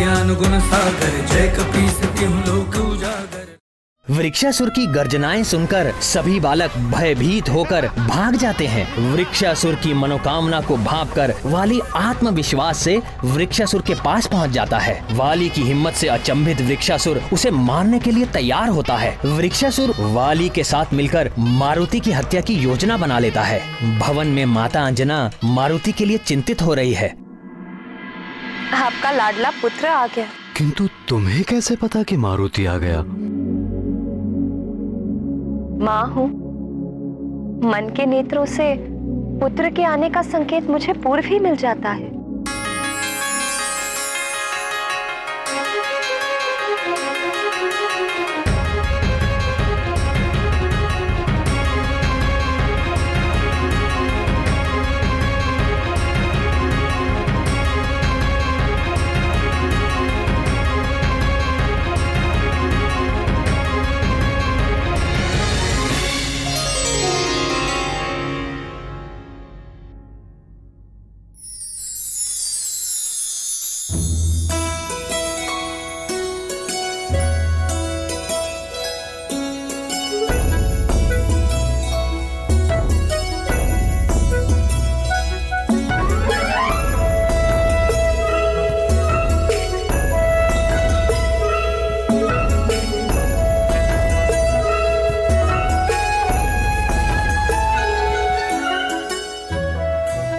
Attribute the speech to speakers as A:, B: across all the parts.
A: ज्ञान गुण सागर, जय कपीस तिहुँ लोक उजागर।
B: वृक्षासुर की गर्जनाएं सुनकर सभी बालक भयभीत होकर भाग जाते हैं। वृक्षासुर की मनोकामना को भांपकर वाली आत्मविश्वास से वृक्षासुर के पास पहुंच जाता है। वाली की हिम्मत से अचंभित वृक्षासुर उसे मारने के लिए तैयार होता है। वृक्षासुर वाली के साथ मिलकर मारुति की हत्या की योजना बना लेता है। भवन में माता अंजना मारुति के लिए चिंतित हो रही है।
C: आपका लाडला पुत्र आ गया।
D: किंतु तुम्हें कैसे पता कि मारुति आ गया?
C: माँ हूँ। मन के नेत्रों से पुत्र के आने का संकेत मुझे पूर्व ही मिल जाता है।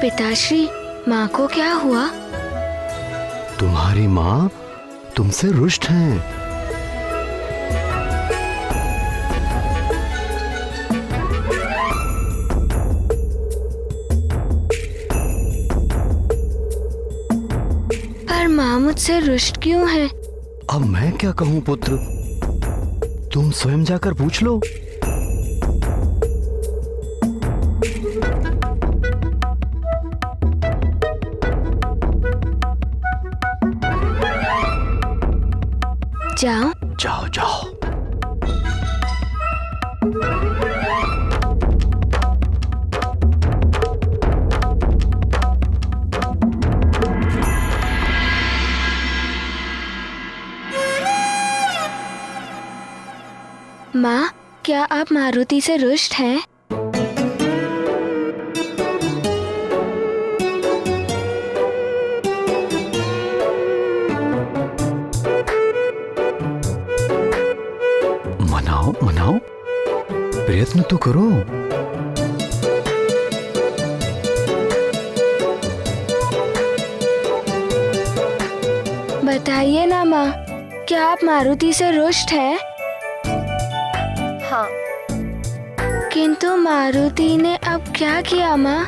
E: पिताश्री, माँ को क्या हुआ?
D: तुम्हारी माँ तुमसे रुष्ट हैं।
E: पर माँ मुझसे रुष्ट क्यों है?
D: अब मैं क्या कहूँ पुत्र, तुम स्वयं जाकर पूछ लो।
E: जाओ
D: जाओ जाओ।
E: माँ, क्या आप मारुति से रुष्ट हैं?
D: मनाओ मनाओ, प्रयत्न तो करो।
E: बताइए ना माँ, क्या आप मारुति से रुष्ट हैं?
C: हाँ।
E: किंतु मारुति ने अब क्या किया माँ?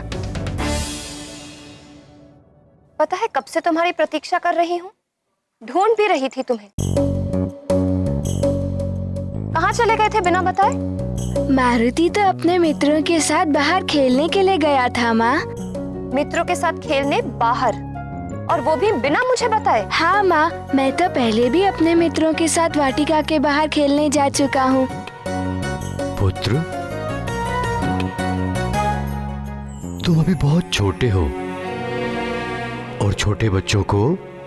C: पता है, कब से तुम्हारी प्रतीक्षा कर रही हूँ, ढूंढ भी रही थी तुम्हें। कहाँ चले गए थे बिना बताए?
E: मारुति तो अपने मित्रों के साथ बाहर खेलने के लिए गया था माँ।
C: मित्रों के साथ खेलने बाहर, और वो भी बिना मुझे बताए?
E: हाँ माँ, मैं तो पहले भी अपने मित्रों के साथ वाटिका के बाहर खेलने जा चुका हूँ।
D: पुत्र, तुम अभी बहुत छोटे हो और छोटे बच्चों को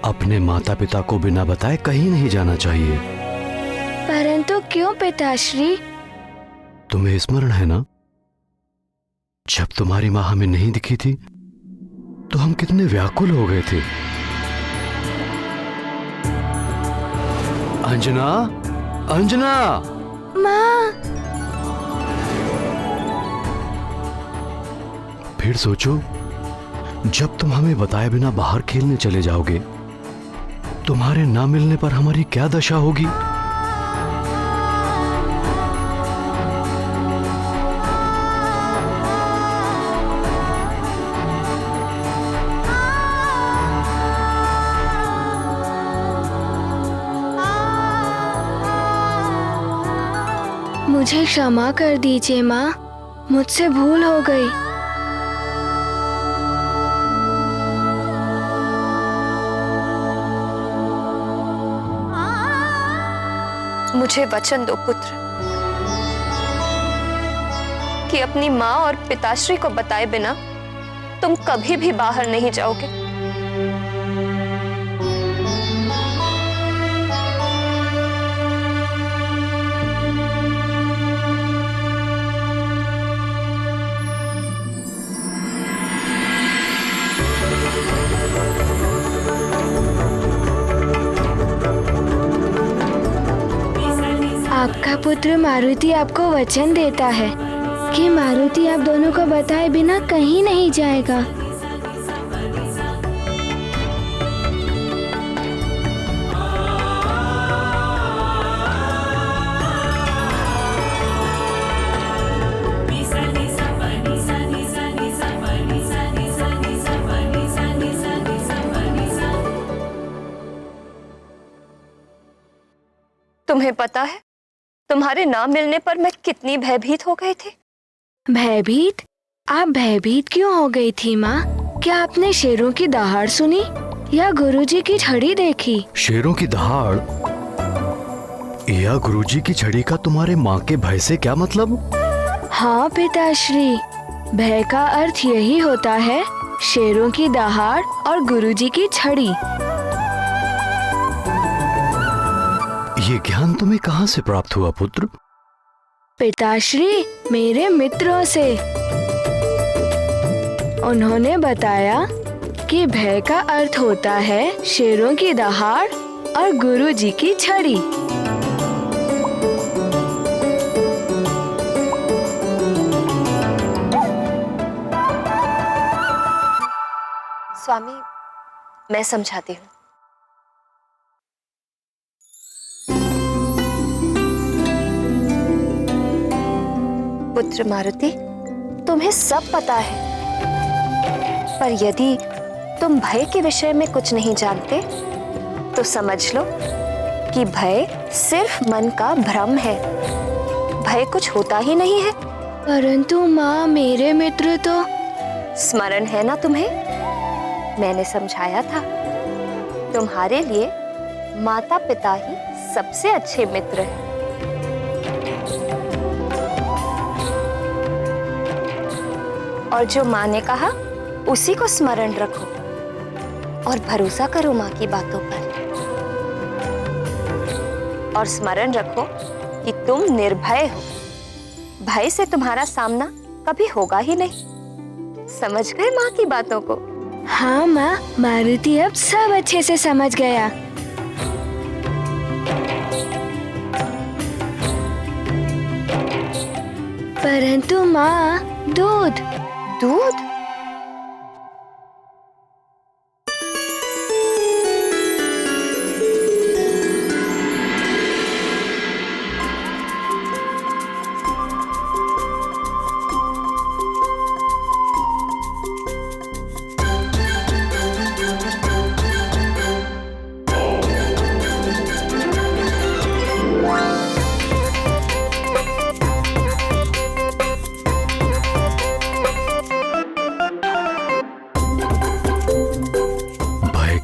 D: अपने माता पिता को बिना बताए कहीं नहीं जाना चाहिए।
E: परंतु क्यों पिताश्री?
D: तुम्हें स्मरण है ना, जब तुम्हारी माँ हमें नहीं दिखी थी तो हम कितने व्याकुल हो गए थे। अंजना, अंजना!
E: माँ!
D: फिर सोचो, जब तुम हमें बताए बिना बाहर खेलने चले जाओगे, तुम्हारे ना मिलने पर हमारी क्या दशा होगी।
E: मुझे क्षमा कर दीजिए माँ, मुझसे भूल हो गई।
C: मुझे वचन दो पुत्र कि अपनी माँ और पिताश्री को बताए बिना तुम कभी भी बाहर नहीं जाओगे।
E: आपका पुत्र मारुति आपको वचन देता है कि मारुति आप दोनों को बताए बिना कहीं नहीं जाएगा।
C: तुम्हें पता है तुम्हारे ना मिलने पर मैं कितनी भयभीत हो गई थी।
E: भयभीत? आप भयभीत क्यों हो गई थी माँ? क्या आपने शेरों की दहाड़ सुनी या गुरुजी की छड़ी देखी?
D: शेरों की दहाड़ या गुरुजी की छड़ी का तुम्हारे माँ के भय से क्या मतलब?
E: हाँ पिताश्री, भय का अर्थ यही होता है, शेरों की दहाड़ और गुरुजी की छड़ी।
D: ये ज्ञान तुम्हें कहाँ से प्राप्त हुआ पुत्र?
E: पिताश्री, मेरे मित्रों से। उन्होंने बताया कि भय का अर्थ होता है शेरों की दहाड़ और गुरुजी की छड़ी।
C: स्वामी, मैं समझाती हूँ। पुत्र मारुति, तुम्हें सब पता है, पर यदि तुम भय के विषय में कुछ नहीं जानते तो समझ लो कि भय सिर्फ मन का भ्रम है। भय कुछ होता ही नहीं है।
E: परंतु माँ, मेरे मित्र तो।
C: स्मरण है ना तुम्हें? मैंने समझाया था, तुम्हारे लिए माता पिता ही सबसे अच्छे मित्र हैं। और जो माँ ने कहा उसी को स्मरण रखो और भरोसा करो माँ की बातों पर। और स्मरण रखो कि तुम निर्भय हो। भय से तुम्हारा सामना कभी होगा ही नहीं। समझ गए माँ की बातों को?
E: हाँ माँ, मारुति अब सब अच्छे से समझ गया। परंतु माँ, दूध।
C: दूध?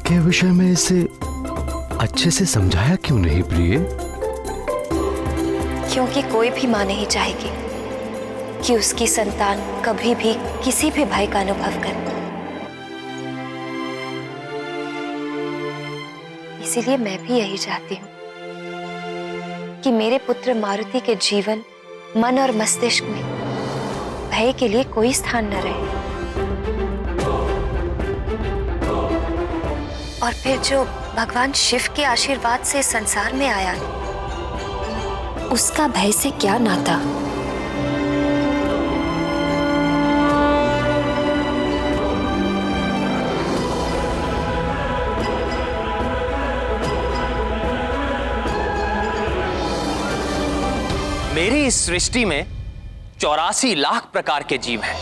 D: के विषय में इसे अच्छे से समझाया क्यों नहीं प्रिय?
C: क्योंकि कोई भी माँ नहीं चाहेगी कि उसकी संतान कभी भी किसी भी भय का अनुभव करे। इसीलिए मैं भी यही चाहती हूँ कि मेरे पुत्र मारुति के जीवन, मन और मस्तिष्क में भय के लिए कोई स्थान न रहे। और फिर जो भगवान शिव के आशीर्वाद से संसार में आया, उसका भय से क्या नाता?
B: मेरी इस सृष्टि में 84 लाख प्रकार के जीव हैं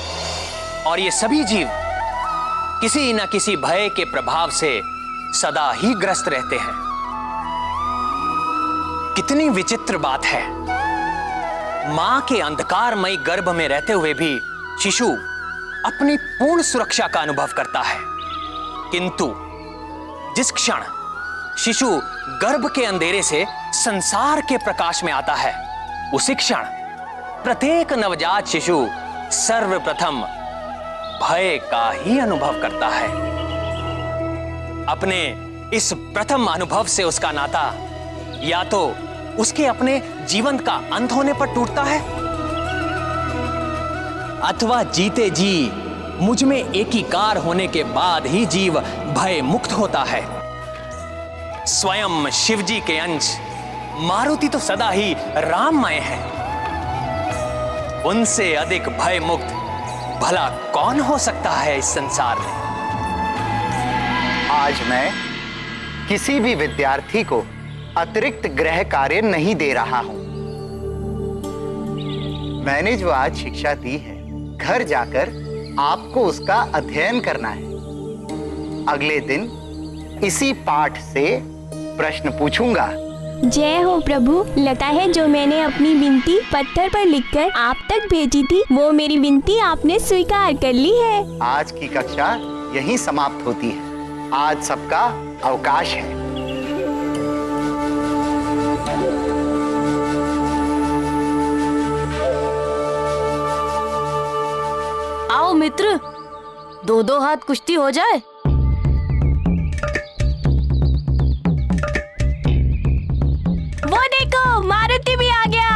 B: और ये सभी जीव किसी न किसी भय के प्रभाव से सदा ही ग्रस्त रहते हैं। कितनी विचित्र बात है, मां के अंधकारमयी गर्भ में रहते हुए भी शिशु अपनी पूर्ण सुरक्षा का अनुभव करता है, किंतु जिस क्षण शिशु गर्भ के अंधेरे से संसार के प्रकाश में आता है, उसी क्षण प्रत्येक नवजात शिशु सर्वप्रथम भय का ही अनुभव करता है। अपने इस प्रथम अनुभव से उसका नाता या तो उसके अपने जीवन का अंत होने पर टूटता है, अथवा जीते जी मुझ में एकीकार होने के बाद ही जीव भय मुक्त होता है। स्वयं शिवजी के अंश मारुति तो सदा ही राममय है। उनसे अधिक भय मुक्त भला कौन हो सकता है इस संसार में।
F: आज मैं किसी भी विद्यार्थी को अतिरिक्त गृह कार्य नहीं दे रहा हूं। मैंने जो आज शिक्षा दी है, घर जाकर आपको उसका अध्ययन करना है। अगले दिन इसी पाठ से प्रश्न पूछूंगा।
G: जय हो प्रभु। लगता है जो मैंने अपनी विनती पत्थर पर लिखकर आप तक भेजी थी, वो मेरी विनती आपने स्वीकार कर ली है।
F: आज की कक्षा यहीं समाप्त होती है। आज सबका अवकाश है।
H: आओ मित्र, दो दो हाथ कुश्ती हो जाए।
G: वो देखो, मारुति भी आ गया।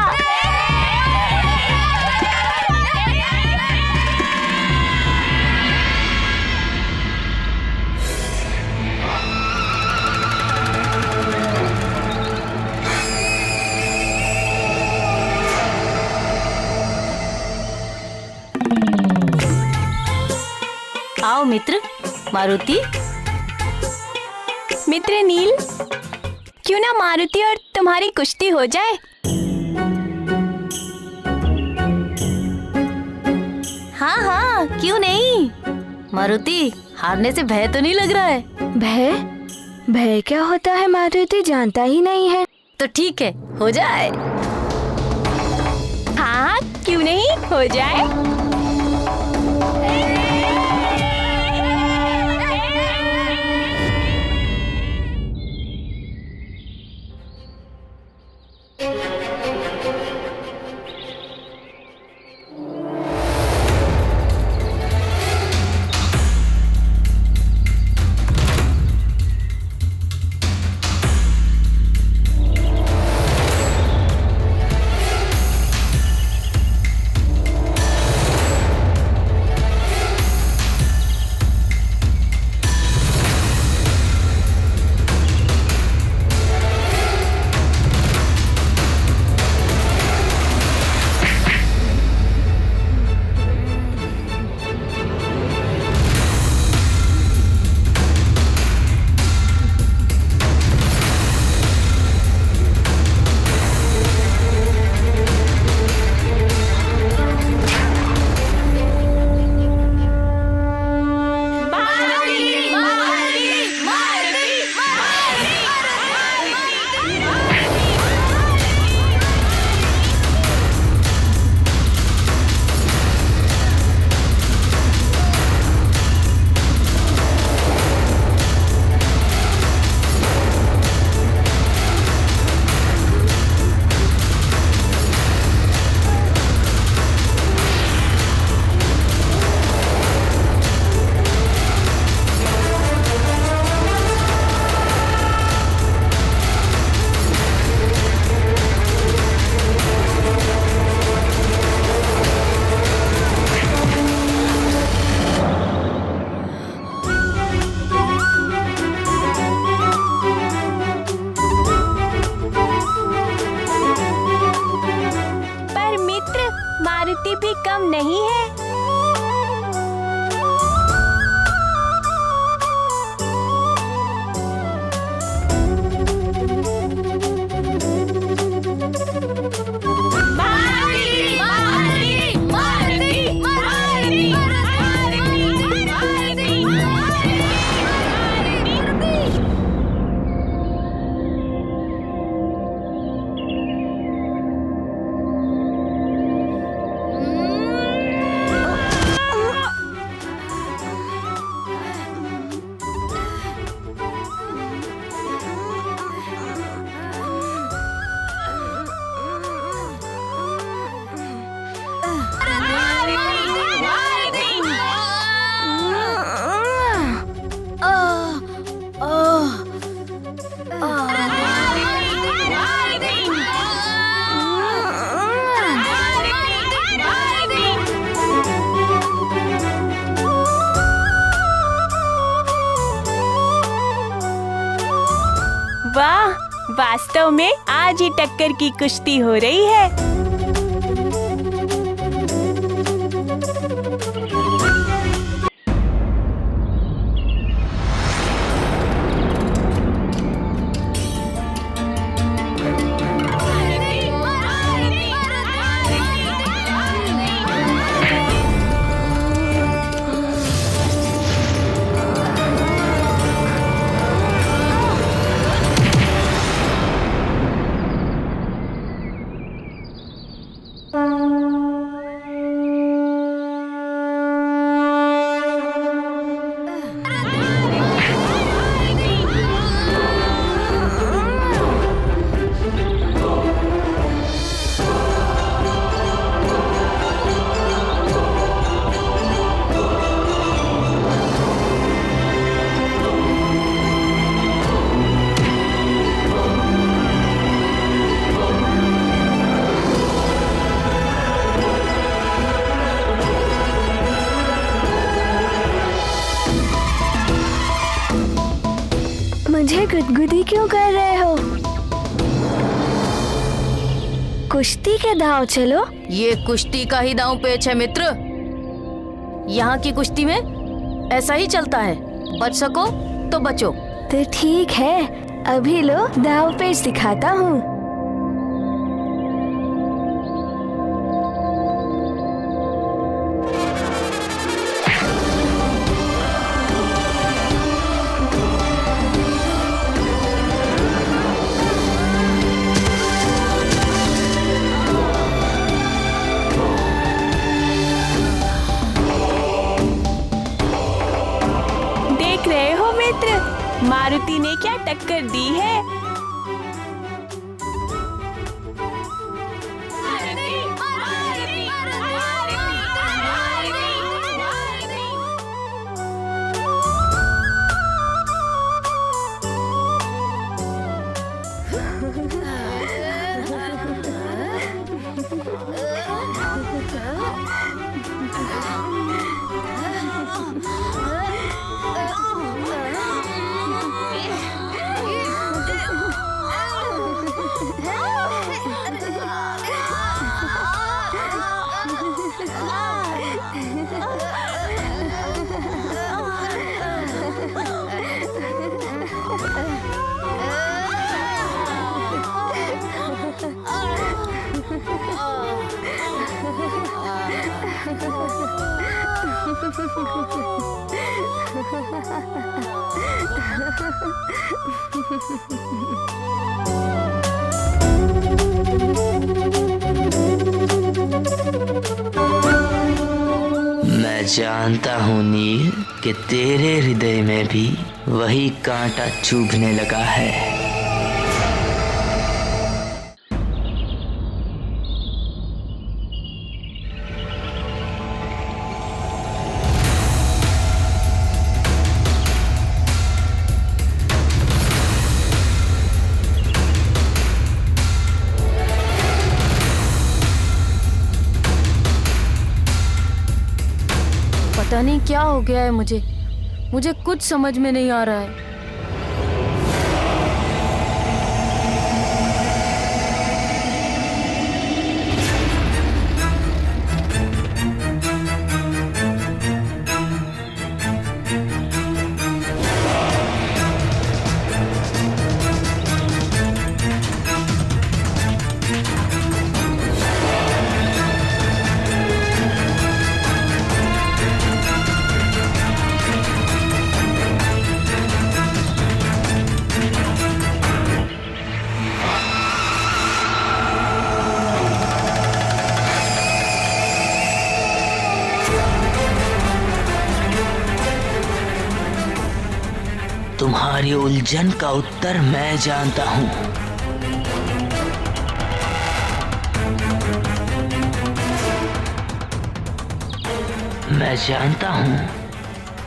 H: आओ मित्र, मारुति।
G: मित्र नील, क्यों ना मारुति और तुम्हारी कुश्ती हो जाए।
H: हाँ हाँ, क्यों नहीं। मारुति, हारने से भय तो नहीं लग रहा है।
E: भय? भय क्या होता है मारुति जानता ही नहीं है।
H: तो ठीक है, हो जाए।
G: हाँ, क्यों नहीं, हो जाए। मारुति भी कम नहीं है। वाह, वास्तव में आज ही टक्कर की कुश्ती हो रही है।
E: मुझे गुदगुदी क्यों कर रहे हो? कुश्ती के दांव चलो।
H: ये कुश्ती का ही दांव पेच है मित्र। यहाँ की कुश्ती में ऐसा ही चलता है, बच सको तो बचो।
E: तो ठीक है, अभी लो दांव पेच दिखाता हूँ।
G: मारुति ने क्या टक्कर दी है।
I: मैं जानता हूँ नील कि तेरे हृदय में भी वही कांटा चुभने लगा है।
H: पता नहीं क्या हो गया है मुझे कुछ समझ में नहीं आ रहा है।
I: तुम्हारी उलझन का उत्तर मैं जानता हूँ। मैं जानता हूँ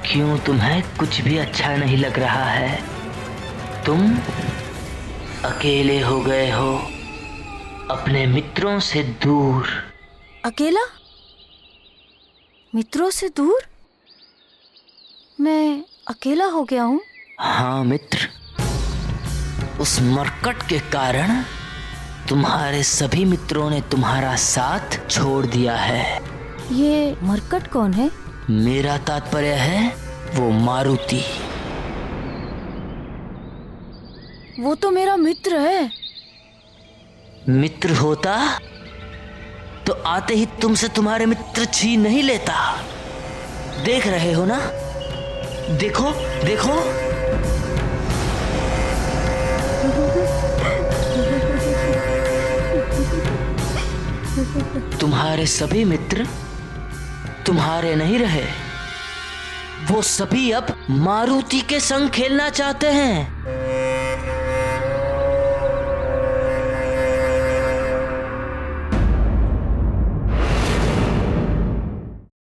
I: क्यों तुम्हें कुछ भी अच्छा नहीं लग रहा है। तुम अकेले हो गए हो, अपने मित्रों से दूर।
H: अकेला? मित्रों से दूर? मैं अकेला हो गया हूँ?
I: हाँ मित्र, उस मरकट के कारण तुम्हारे सभी मित्रों ने तुम्हारा साथ छोड़ दिया है।
H: ये मरकट कौन है?
I: मेरा तात्पर्य है वो मारुति।
H: वो तो मेरा मित्र है।
I: मित्र होता तो आते ही तुमसे तुम्हारे मित्र छीन नहीं लेता। देख रहे हो ना, देखो देखो। तुम्हारे सभी मित्र तुम्हारे नहीं रहे। वो सभी अब मारुति के संग खेलना चाहते हैं।